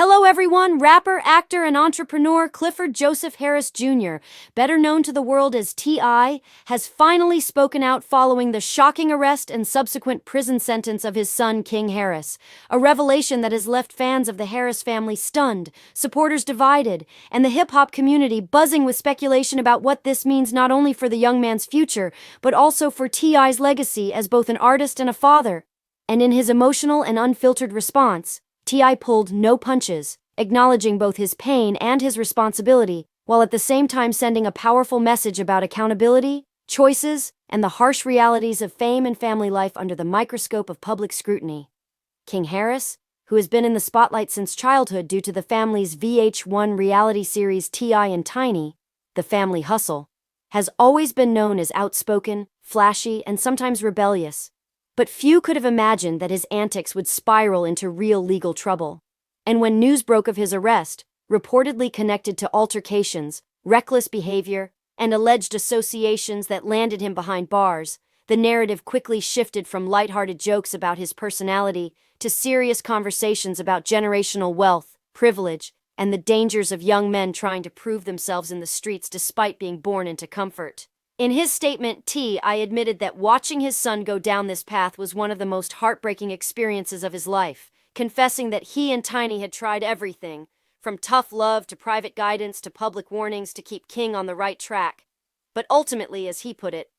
Hello everyone, rapper, actor, and entrepreneur Clifford Joseph Harris Jr., better known to the world as T.I., has finally spoken out following the shocking arrest and subsequent prison sentence of his son King Harris, a revelation that has left fans of the Harris family stunned, supporters divided, and the hip-hop community buzzing with speculation about what this means not only for the young man's future, but also for T.I.'s legacy as both an artist and a father. And in his emotional and unfiltered response, T.I. pulled no punches, acknowledging both his pain and his responsibility, while at the same time sending a powerful message about accountability, choices, and the harsh realities of fame and family life under the microscope of public scrutiny. King Harris, who has been in the spotlight since childhood due to the family's VH1 reality series T.I. and Tiny, The Family Hustle, has always been known as outspoken, flashy, and sometimes rebellious. But few could have imagined that his antics would spiral into real legal trouble. And when news broke of his arrest, reportedly connected to altercations, reckless behavior, and alleged associations that landed him behind bars, the narrative quickly shifted from lighthearted jokes about his personality to serious conversations about generational wealth, privilege, and the dangers of young men trying to prove themselves in the streets despite being born into comfort. In his statement, T.I. admitted that watching his son go down this path was one of the most heartbreaking experiences of his life, confessing that he and Tiny had tried everything, from tough love to private guidance to public warnings to keep King on the right track. But ultimately, as he put it,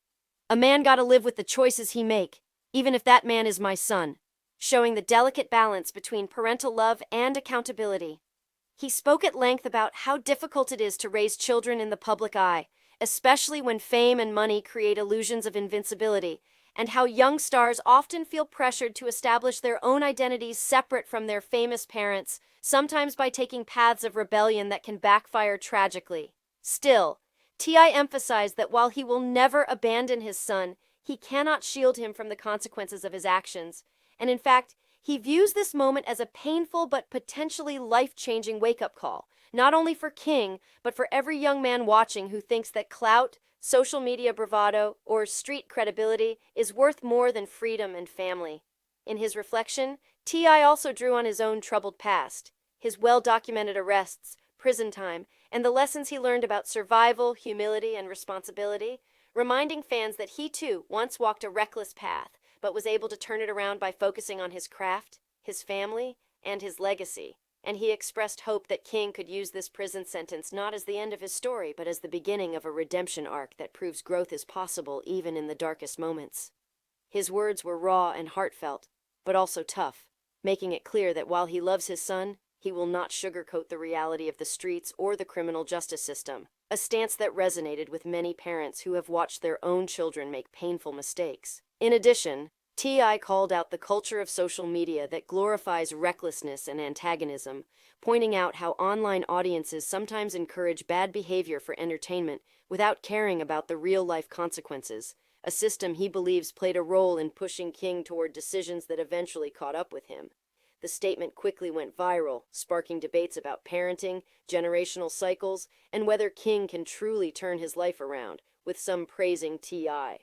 "A man gotta live with the choices he make, even if that man is my son," showing the delicate balance between parental love and accountability. He spoke at length about how difficult it is to raise children in the public eye, especially when fame and money create illusions of invincibility, and how young stars often feel pressured to establish their own identities separate from their famous parents, sometimes by taking paths of rebellion that can backfire tragically. Still, T.I. emphasized that while he will never abandon his son, he cannot shield him from the consequences of his actions, and in fact, he views this moment as a painful but potentially life-changing wake-up call, not only for King, but for every young man watching who thinks that clout, social media bravado, or street credibility is worth more than freedom and family. In his reflection, T.I. also drew on his own troubled past, his well-documented arrests, prison time, and the lessons he learned about survival, humility, and responsibility, reminding fans that he too once walked a reckless path, but was able to turn it around by focusing on his craft, his family, and his legacy. And he expressed hope that King could use this prison sentence not as the end of his story, but as the beginning of a redemption arc that proves growth is possible even in the darkest moments. His words were raw and heartfelt, but also tough, making it clear that while he loves his son, he will not sugarcoat the reality of the streets or the criminal justice system, a stance that resonated with many parents who have watched their own children make painful mistakes. In addition, T.I. called out the culture of social media that glorifies recklessness and antagonism, pointing out how online audiences sometimes encourage bad behavior for entertainment without caring about the real-life consequences, a system he believes played a role in pushing King toward decisions that eventually caught up with him. The statement quickly went viral, sparking debates about parenting, generational cycles, and whether King can truly turn his life around, with some praising T.I.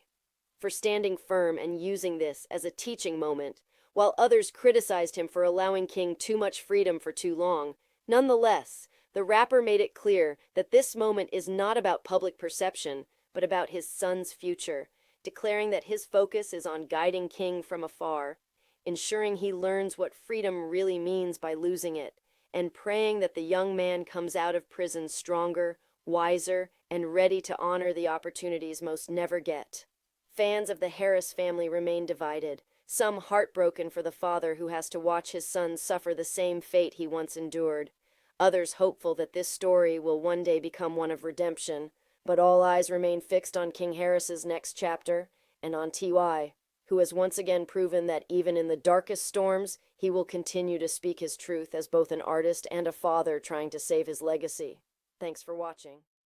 for standing firm and using this as a teaching moment, while others criticized him for allowing King too much freedom for too long. Nonetheless, the rapper made it clear that this moment is not about public perception, but about his son's future, declaring that his focus is on guiding King from afar, ensuring he learns what freedom really means by losing it, and praying that the young man comes out of prison stronger, wiser, and ready to honor the opportunities most never get. Fans of the Harris family remain divided, some heartbroken for the father who has to watch his son suffer the same fate he once endured, others hopeful that this story will one day become one of redemption, but all eyes remain fixed on King Harris's next chapter, and on T.I., who has once again proven that even in the darkest storms, he will continue to speak his truth as both an artist and a father trying to save his legacy. Thanks for watching.